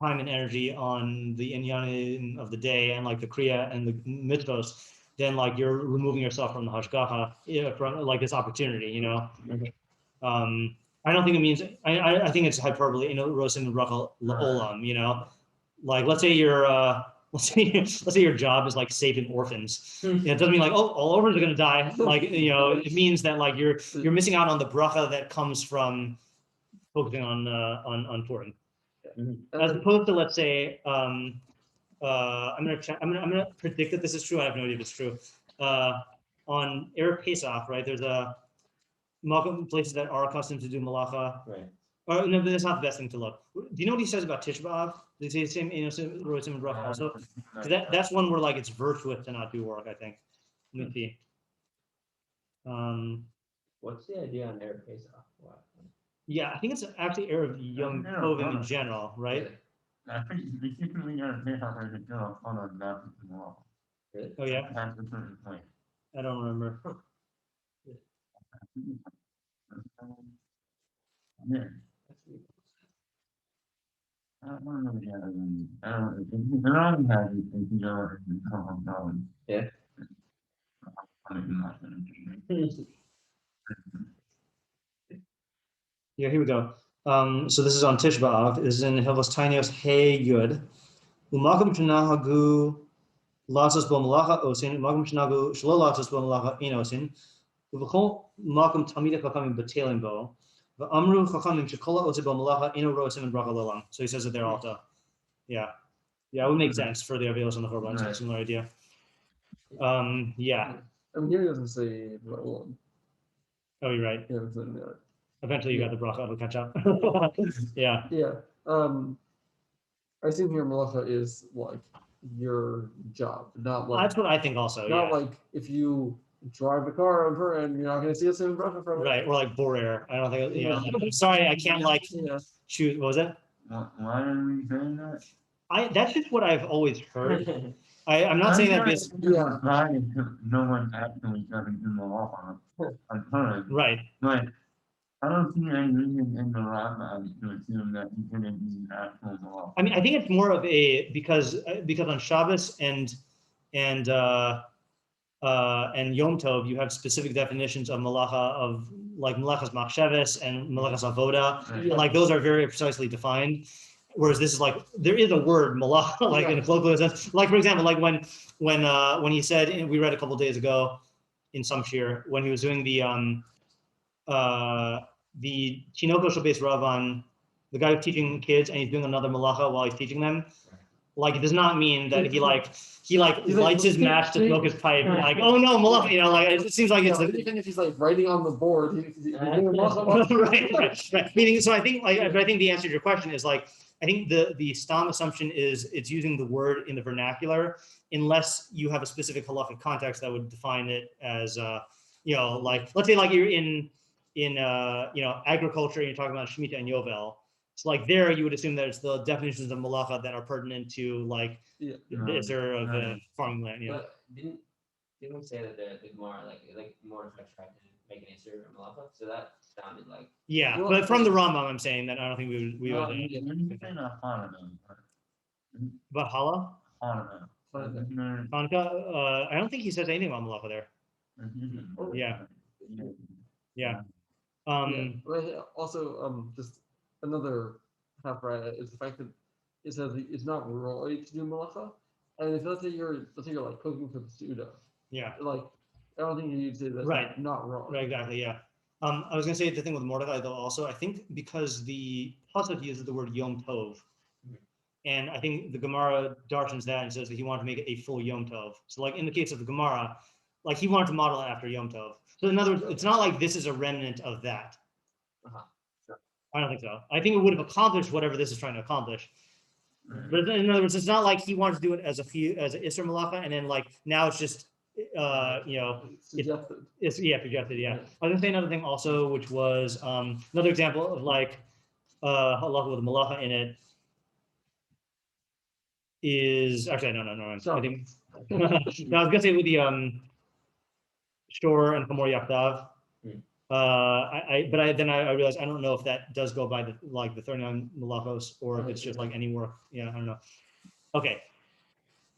time and energy on the inyan of the day and like the kriya and the mitzvos, then like you're removing yourself from the hashgacha, from like this opportunity, I don't think it means, I think it's hyperbole, rosim bracha la'olam, like let's say let's say your job is like saving orphans. It doesn't mean like, oh, all orphans are going to die. Like, it means that like you're missing out on the bracha that comes from focusing on Purim, as opposed to, let's say, I'm gonna predict that this is true. I have no idea if it's true. On Erev Pesach, right? There's places that are accustomed to do malacha. Right. No, but that's not the best thing to look. Do you know what he says about Tisha B'Av? Does he say the same, rosim and bracha also? So that's one where like it's virtuous to not do work, I think. Let me see. What's the idea on Erev Pesach? What? Yeah, I think it's actually Erev Yom Tovim in general, right? I think we typically are based on the girl on that tomorrow. Really? Oh yeah, That's the certain place. I don't remember. Yeah. I don't know the other one. I don't know. The wrong has it if you go Yeah. Yeah, here we go. So this is on Tisha B'Av. This is in Hilchos Tinios Hey Yud. Umakam Shanahagu Lasos bo malacha osin, makom shnagu shlo lasos bo malacha ein osin, uv'chol makom talmidei chachamim batelim bo, v'amru chachamim shekola osin bo malacha ein rosim and bracha lelam. So he says it there also. Yeah, it would make sense for the Avelos and the Chorban. Right. Similar idea. Yeah. I mean, here he doesn't say Ra'ulam. Oh, you're right. Yeah, it's in there. Eventually, you got the bracha. It'll catch up. Yeah. Yeah. I assume here malacha is like your job, not like That's what I think also. not Yeah. like if you drive a car on Purim, you're not going to see a same bracha from it. Right. Or like borer. I don't think. You know. I'm sorry, I can't like Yeah. choose. What was it? Why are we saying that? That's just what I've always heard. I'm not saying that based. Yeah. No one actually doesn't do the law on Purim. Right. But I don't see any reason in the Rambam to assume that he didn't do actual law. I mean, I think it's more of a because on Shabbos and Yom Tov you have specific definitions of malacha of like malachas machsheves and malachas avoda, Right. and like those are very precisely defined. Whereas this is like there is a word malacha like in a colloquial sense. Like for example, like when he said, and we read a couple days ago in some shiur when he was doing the Chinoko Shabes Ravan, the guy who's teaching kids and he's doing another malacha while he's teaching them. Like it does not mean that he lights his match to smoke his pipe. Like, oh no, malacha, you know, like it seems like it's Even if he's like writing on the board, he's doing malacha. right. Meaning, so I think the answer to your question is like I think the stam assumption is it's using the word in the vernacular unless you have a specific halachic context that would define it as like let's say like you're in agriculture and you're talking about Shemitah and Yovel. So like there you would assume that it's the definitions of malacha that are pertinent to like the Isser of the farming land. Yeah. But didn't we say that the Gemara like more tried to make an Isser of malacha? So that sounded like Yeah, but from the Rambam, I'm saying that I don't think we would. When you say that Hanukkah, But Hala, Hanukkah, I don't think he says anything about malacha there. Yeah. Yeah. Also, just another half right is the fact that it says that it's not right to do malacha, and if let's say you're like cooking for the Suda, Yeah. like I don't think you'd say that's Right. not wrong. Right. Exactly. Yeah. I was gonna say the thing with Mordechai though. Also, I think because the pasuk uses the word Yom Tov, and I think the Gemara darshans that and says that he wanted to make it a full Yom Tov. So, like in the case of the Gemara, like he wanted to model it after Yom Tov. So, in other words, it's not like this is a remnant of that. Sure. I don't think so. I think it would have accomplished whatever this is trying to accomplish. But in other words, it's not like he wanted to do it as an Isser Malacha, and then like now it's just Suggested. it's projected. Yeah. I was gonna say another thing also, which was another example of like halacha with malacha in it is actually no. I think no, I was gonna say with the shor and chamor yakdav. Then I realized I don't know if that does go by the 39 malachos or if it's just like any work. Yeah, I don't know. Okay.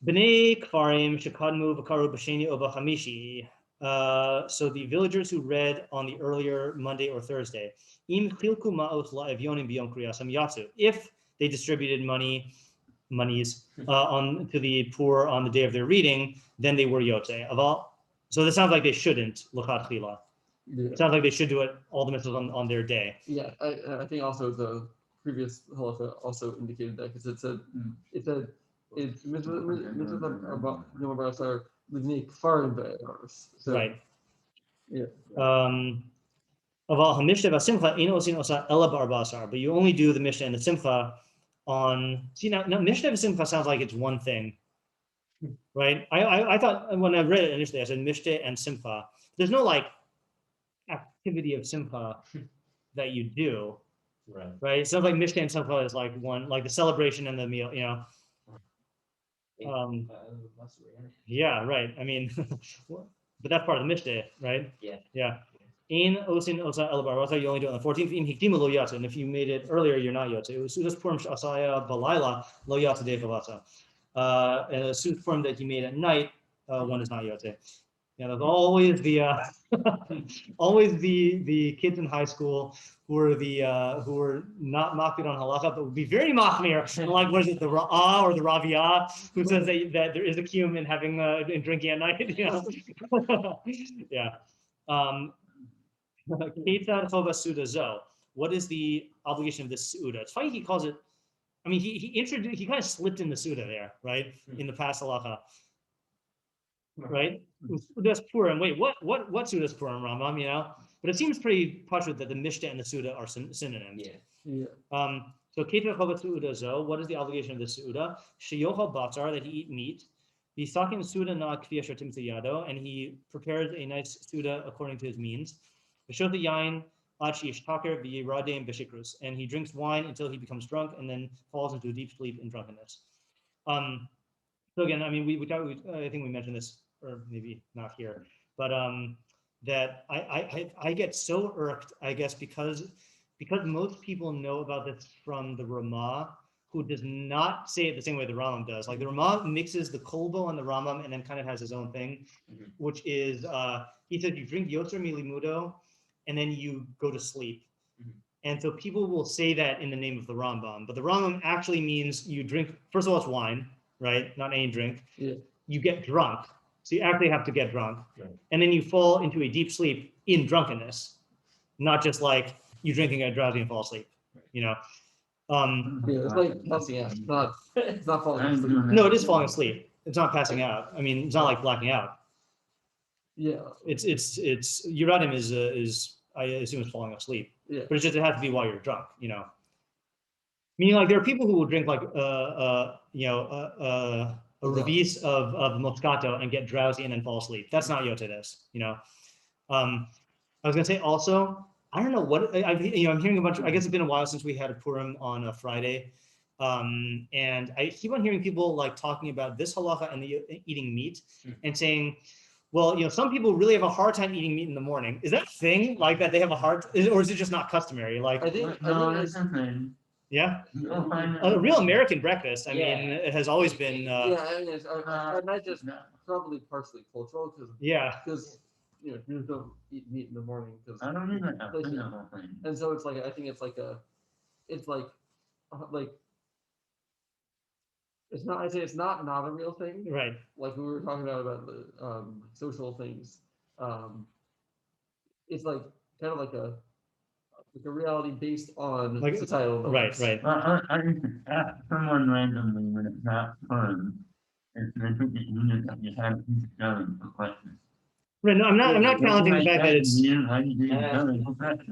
B'nei kfarim shekadmu v'karu b'sheni o b'chamishi. So the villagers who read on the earlier Monday or Thursday, im chilku ma'ot la'evyonim b'yom kriyasam yatsu. If they distributed monies to the poor on the day of their reading, then they were yotze. So this sounds like they shouldn't l'chadchila. Yeah. It sounds like they should do it all the mitzvahs on their day. Yeah, I think also the previous halacha also indicated that because it said it's mitzvahs about are livni kfarim be'eros. Right. Yeah. But you only do the mishneh and the simcha on. See now mishneh and simcha sounds like it's one thing, right? I thought when I read it initially, I said mishteh and simcha. There's no like activity of simcha that you do, right? It sounds like mishteh and simcha is like one, like the celebration and the meal, you know. Yeah, right. I mean, but that's part of the mishteh, right? Yeah. In osin osa elabar, you only do it on the 14th. In hikdimu lo yatsa, and if you made it earlier, you're not yotze. It was sudas purim asaya balayla lo yatsa de kavasa. And a sudas purim that you made at night, one is not yotze. Yeah, there's always the always the kids in high school who were not makbid on halacha, but would be very machmir. Like, what is it, the Ra'ah or the Raviyah, who says that there is a kiyum in having in drinking at night? You know? Yeah. Ketzad chova suda zo. What is the obligation of this suda? It's funny he calls it. I mean, he kind of slipped in the suda there, right? In the past halacha. Right? Suda's Purim. Wait, what Suda's Purim, Rambam, you know? But it seems pretty pashut that the mishteh and the Suda are synonyms. Yeah. So Keter Chovat Suda Zo, what is the obligation of the Suda? Sheyochal Batar, that he eat meat. The Sakin Suda na Kviya Shotim Yado, and he prepares a nice Suda according to his means. V'shota Yain Ad Sheyishtaker V'yiradem B'shikrus, and he drinks wine until he becomes drunk and then falls into a deep sleep in drunkenness. So again, I mean, I think we mentioned this, or maybe not here, but that I get so irked, I guess, because most people know about this from the Ramah, who does not say it the same way the Rambam does. Like the Ramah mixes the kolbo and the Rambam and then kind of has his own thing, which is, he said you drink yotzer milimudo and then you go to sleep. And so people will say that in the name of the Rambam, but the Rambam actually means you drink, first of all, it's wine, right? Not any drink. Yeah. You get drunk. So you actually have to get drunk. Right. And then you fall into a deep sleep in drunkenness, not just like you drinking and drowsy and fall asleep, you know? Yeah, it's like passing out. It's not falling asleep. No, it is falling asleep. It's not passing out. I mean, it's not like blacking out. Yeah. It's Yuradim is I assume it's falling asleep. Yeah. But it's just, it has to be while you're drunk, you know? Meaning, like, there are people who will drink like a revis of Moscato and get drowsy and then fall asleep. That's not yotedes, you know. I was gonna say also, I don't know what I'm hearing a bunch. I guess it's been a while since we had a Purim on a Friday, and I keep on hearing people like talking about this halacha and the eating meat, and saying, well, you know, some people really have a hard time eating meat in the morning. Is that a thing like that? They have a hard, or is it just not customary? Like, I think it's something. yeah, a real American breakfast. I mean, it has always been. yeah, I mean, I might just probably partially cultural because you know, Jews don't eat meat in the morning because I don't even have thing. And so it's like, I think it's like it's not, I say it's not a real thing, right? Like we were talking about the social things. It's like kind of like a reality based on Like, societal right, norms. right. I ask someone randomly when it's not fun, and they think it means that you have to keep going for questions. Right, no, I'm not challenging the fact that it's.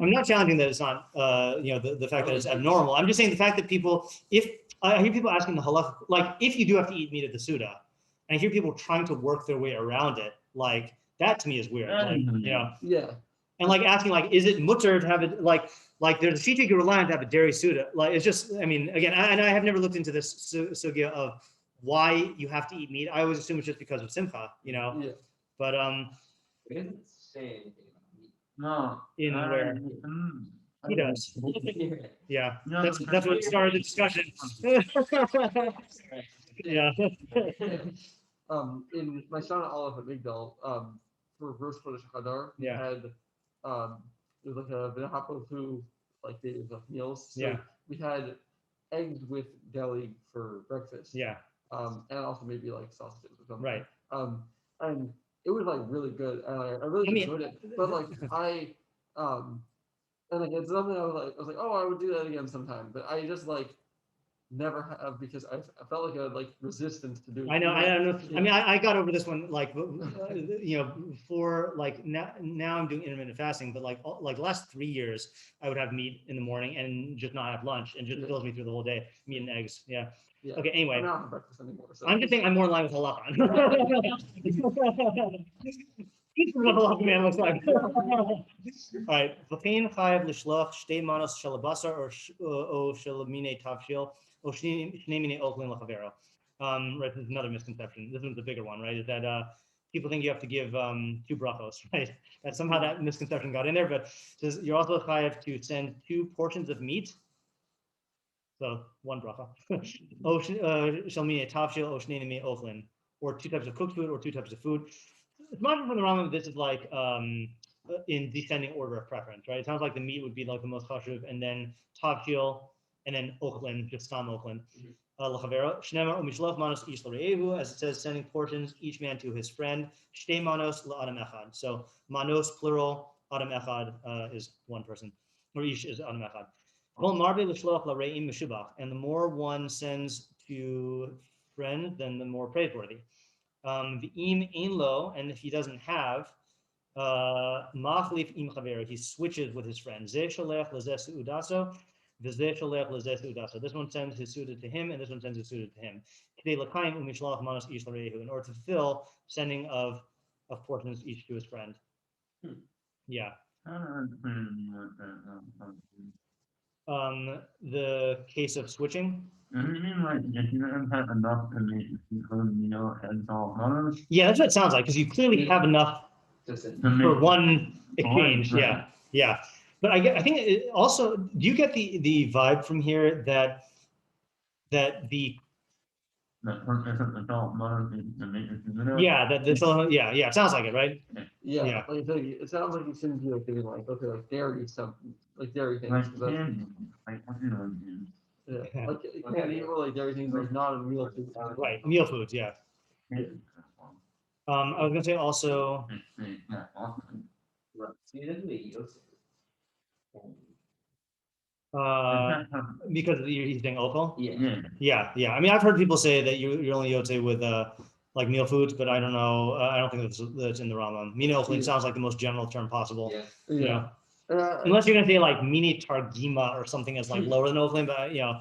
I'm not challenging that it's not, you know, the fact that it's abnormal. I'm just saying the fact that people, if I hear people asking the halach, like if you do have to eat meat at the Suda, and I hear people trying to work their way around it, like that to me is weird. Like, you know, Yeah. And like asking, like, is it mutter to have it, like there's a shita reliant to have a dairy Suda? Like, it's just, I mean, again, I have never looked into this sugya of why you have to eat meat. I always assume it's just because of simcha, you know. Yeah. But It doesn't say anything about meat. No. in where he does. Yeah, that's what started the discussion. Yeah. In my Shana Aleph at Migdal, for Rosh Chodesh Hadar, we Yeah. had it was like a v'nahapofu, like days of meals. So Yeah. we had eggs with deli for breakfast. Yeah. And also maybe like sausages or something. Right. And it was like really good, and I really enjoyed it. But like and like it's something I was like, oh, I would do that again sometime. But I just like never have, because I felt like a resistance to do it. I know. I don't know. I mean, I got over this one, like, you know, before, like now I'm doing intermittent fasting, but like the last 3 years, I would have meat in the morning and just not have lunch, and just fills me through the whole day. Meat and eggs. Yeah. Yeah. Okay. Anyway, I don't have breakfast anymore. So. I'm just saying I'm more in line with halakha. This is what halakha man looks like. All right. V'chein chayav l'shloach shtei manos shel basar or shel minei tavshil or shnei minei ochlin l'chavero. Right. This is another misconception. This one's the bigger one, right? Is that people think you have to give 2 brachos, right? That somehow that misconception got in there, but it says you're also chayav to send 2 portions of meat. So 1 bracha. Shel minei tavshil or shnei minei ochlin, or 2 types of cooked food or 2 types of food. it's from the Rambam. This is like in descending order of preference, right? It sounds like the meat would be like the most chashuv, and then tavshil, and then ochlin, just stam ochlin. L'chavero shnema mishloach manos ish l'reihu, as it says, sending portions each man to his friend. Shtei manos la'adam echad. So manos plural, adam echad is one person, or ish is adam echad. And the more one sends to friends, then the more praiseworthy. V'im ein lo, and if he doesn't have, machlif im chavero, he switches with his friend. Zeh sholech lezeh seudaso, v'zeh sholech lezeh seudaso. This one sends his suited to him, and this one sends his suited to him. K'dei l'kaim u'mishloach manos ish l'reihu, in order to fulfill sending of portions each to his friend. Yeah. The case of switching. Yeah, that's what it sounds like, because you clearly have enough for one exchange. Yeah. But I think it also, do you get the vibe from here that the it sounds like it, right? Yeah. Like, it sounds like you shouldn't be like doing like, okay, like dairy stuff, like dairy things. Yeah, like candy or like dairy things, like not in real food. Right, meal foods, yeah. I was gonna say also. Because he's saying offal. Yeah. I mean, I've heard people say that you're only yotze with like meal foods, but I don't know. I don't think that's in the Rambam. Mini ochlim sounds like the most general term possible. Yeah. Unless you're gonna say like mini targima or something that's like lower than ochlim, but Yeah.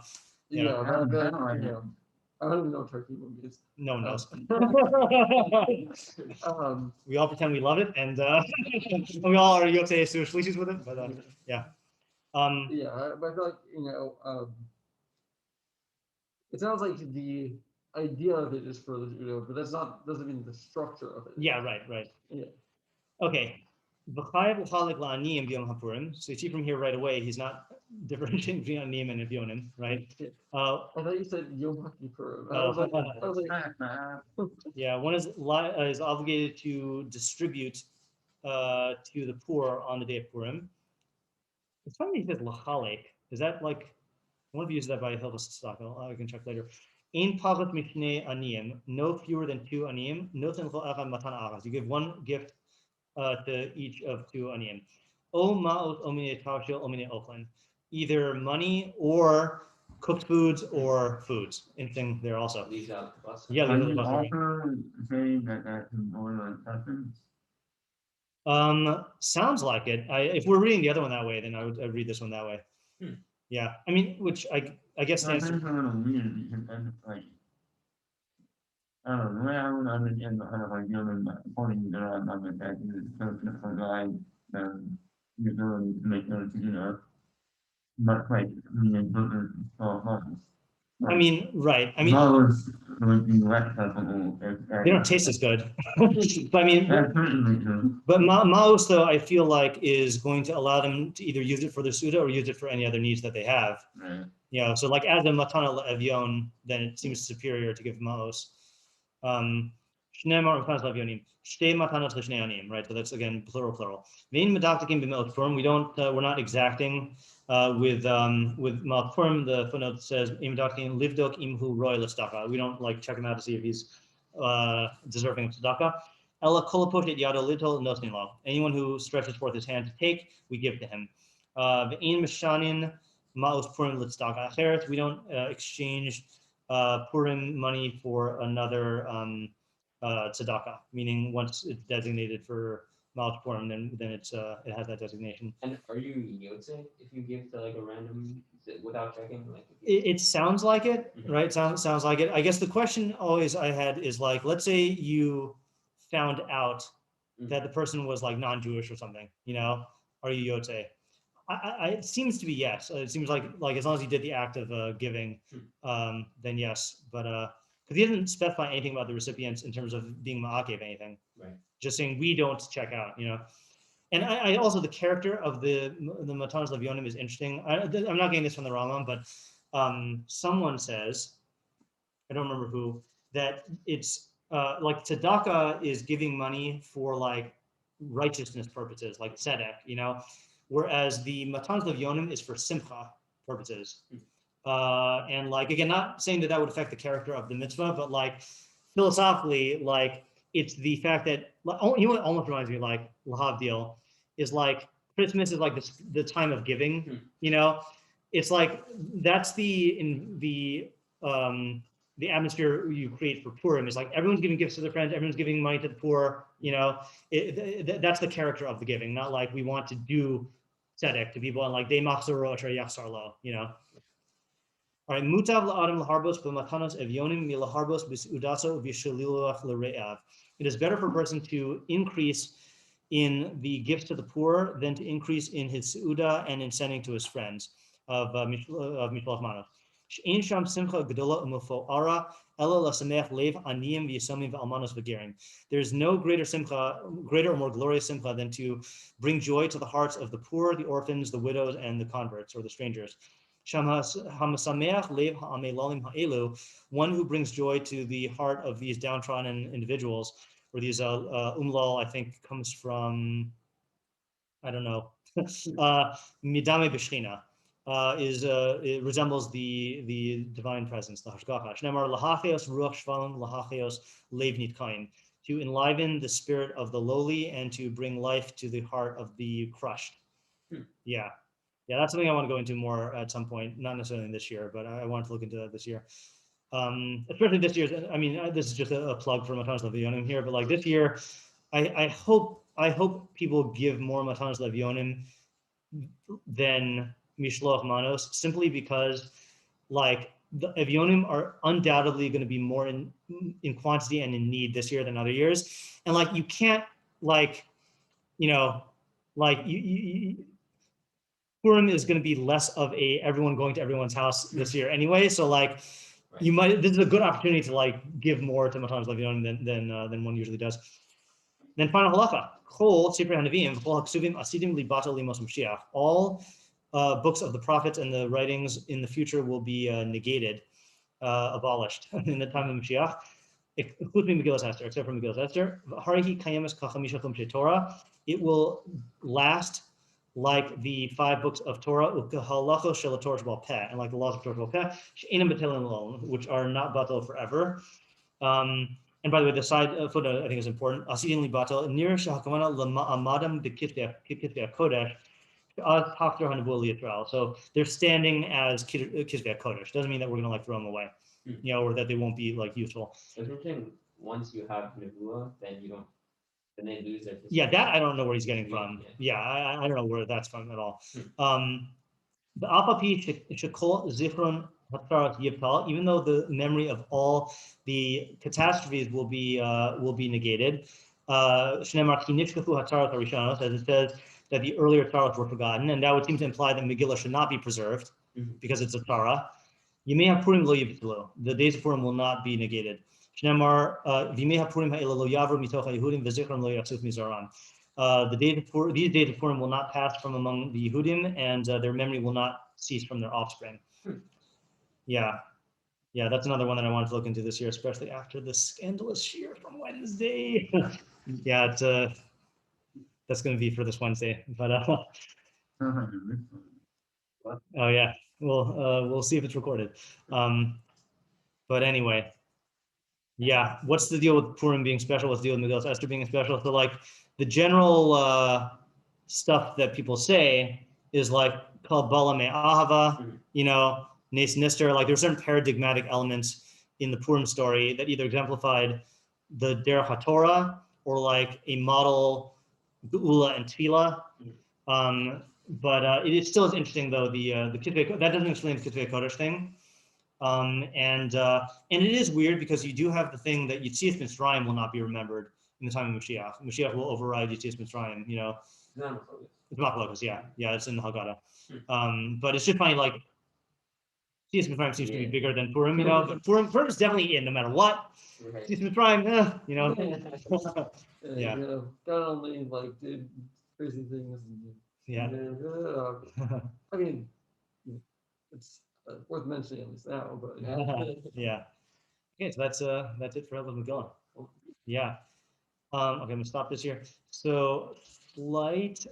I don't even know what turkey means. No one knows. We all pretend we love it, and we all are yotze shlichis with it, but yeah. But I feel like it sounds like the idea of it is for the but doesn't mean the structure of it. Yeah, right. Yeah. Okay. So you see from here right away, he's not differentiating between aniyim and evyonim, right? I thought you said Yom Purim. I was like, yeah, one is obligated to distribute to the poor on the day of Purim. It's funny he says lachalek. Is that like, one of you uses that by Hilchos stock? I can check later. Ein pachat mishnei aniyim, no fewer than 2 aniyim. Noten kol echad matanos. You give one gift to each of 2 aniyim. O ma'ot omine tavshil omine ochlan. Either money or cooked foods or foods. Interesting there also. Leaves out the bus. Yeah, leaves out the bus. Sounds like it. If we're reading the other one that way, then I'd read this one that way. Yeah, I mean, which I guess stands. I don't know, the way I would understand the kind of like human pointing that I'm not going to provide the ability to make those, much like I mean, right. I mean, those would be less helpful if they don't taste as good. But I mean, that's certainly true. but manos though, I feel like is going to allow them to either use it for their suda or use it for any other needs that they have. Right. So like as a matana iyun, then it seems superior to give manos. Right? So that's again plural. We don't. We're not exacting with Purim. The footnote says livdok imhu roy l'staka. We don't like check him out to see if he's deserving of tzedakah. Ella kolapot yado little nosnin lo. Anyone who stretches forth his hand to take, we give to him. Ve'in mishanin ma'os Purim l'tzedakah acheret. We don't exchange Purim money for another tzedakah, meaning once it's designated for Ma'os Purim, then it has that designation. And are you yotze if you give to like a random without checking? Like it sounds like it, right? Sounds like it. I guess the question always I had is like, let's say you found out that the person was like non-Jewish or something, are you yotze? It seems to be yes. It seems like as long as he did the act of giving, then yes. But because he doesn't specify anything about the recipients in terms of being ma'akev anything. Right. Just saying we don't check out, And I also, the character of the matanos of Yonim is interesting. I'm not getting this from the Rambam, but someone says, I don't remember who, that it's like tzedakah is giving money for like righteousness purposes, like tzedek, whereas the matanos of yonim is for simcha purposes. And like, again, not saying that would affect the character of the mitzvah, but like philosophically, like it's the fact that, what almost reminds me, like lahavdil, is like Christmas is like the time of giving, it's like that's the atmosphere you create for Purim is like everyone's giving gifts to their friends, everyone's giving money to the poor, that's the character of the giving, not like we want to do tzedek to people and like they machzoro or yachsar lo, All right, mutav la'adam laharbos b'matanos evyonim milaharbos b'sudaso v'shaliluach l're'av. It is better for a person to increase in the gifts to the poor than to increase in his su'uda and in sending to his friends of mishloach manos. She'ein sham simcha gedola u'mufo'ara ela lasameach lev aniyim v'yisomim v'almanos v'gerim. There's no greater or more glorious simcha than to bring joy to the hearts of the poor, the orphans, the widows, and the converts or the strangers. One who brings joy to the heart of these downtrodden individuals, or these umlal, I think comes from, I don't know, midame b'shchina, it resembles the divine presence, the hashgacha. Shnemar lahachios ruach shvalim lahachios lev nitkain, to enliven the spirit of the lowly and to bring life to the heart of the crushed. Yeah, that's something I want to go into more at some point, not necessarily this year, but I want to look into that this year. Especially this year. I mean, this is just a plug for matanos levionim here, but like this year, I hope people give more matanos levionim than mishloach manos, simply because like the evionim are undoubtedly going to be more in quantity and in need this year than other years, and like you can't like Purim is going to be less of everyone going to everyone's house this year anyway. So like this is a good opportunity to like give more to matanos levionim than one usually does. Then final halacha, all books of the prophets and the writings in the future will be negated, abolished in the time of Mashiach, except for Megillah Esther. It will last like the 5 books of Torah, and like the laws of Torah, which are not batal forever. And by the way, the side footnote I think is important. So they're standing as Kisvei Kodesh. Doesn't mean that we're going to like throw them away, or that they won't be like useful. So you're saying once you have Nevuah, then you don't. Then they lose their. Yeah, that I don't know where he's getting from. Yeah, I don't know where that's from at all. The Apapi Shekol Zichron Hatzarat Yiptal, even though the memory of all the catastrophes will be negated. Shnemar Ki Nifkachu Hatzarat Harishanos, as it says that the earlier Tzarat were forgotten, and that would seem to imply that Megillah should not be preserved because it's a Tzara. Ymei HaPurim lo yivtelu, the days of Purim will not be negated. Shnemar Ymei HaPurim ha'ela lo yavru mitoch haYehudim v'zichron lo yatzuf mizaran. These days of Purim will not pass from among the Yehudim, and their memory will not cease from their offspring. Yeah, that's another one that I wanted to look into this year, especially after the scandalous shiur from Wednesday. Yeah, it's that's going to be for this Wednesday, but oh yeah, we'll see if it's recorded. But anyway, yeah, what's the deal with Purim being special? What's the deal with Megillah Esther being special? So like the general stuff that people say is like called Bala Me Ahava, Nes Nister. Like there's certain paradigmatic elements in the Purim story that either exemplified the Derech HaTorah or like a model Geula and Tefillah. But it still is interesting though, the Kitvei, that doesn't explain the Kitvei Kodesh thing. And it is weird because you do have the thing that Yetzias Mitzrayim will not be remembered in the time of Mashiach. Mashiach will override Yetzias Mitzrayim, It's Machlokes, yeah, it's in the Haggadah. But it's just funny, like, Yetzias Mitzrayim seems to be bigger than Purim, but Purim is definitely in no matter what. Yetzias Mitzrayim, Yeah. God only like did crazy things. Yeah. I mean, it's worth mentioning at least now, but Yeah. Okay, so that's it for Hilchos Megilah. Yeah. Okay, I'm gonna stop this here. So flight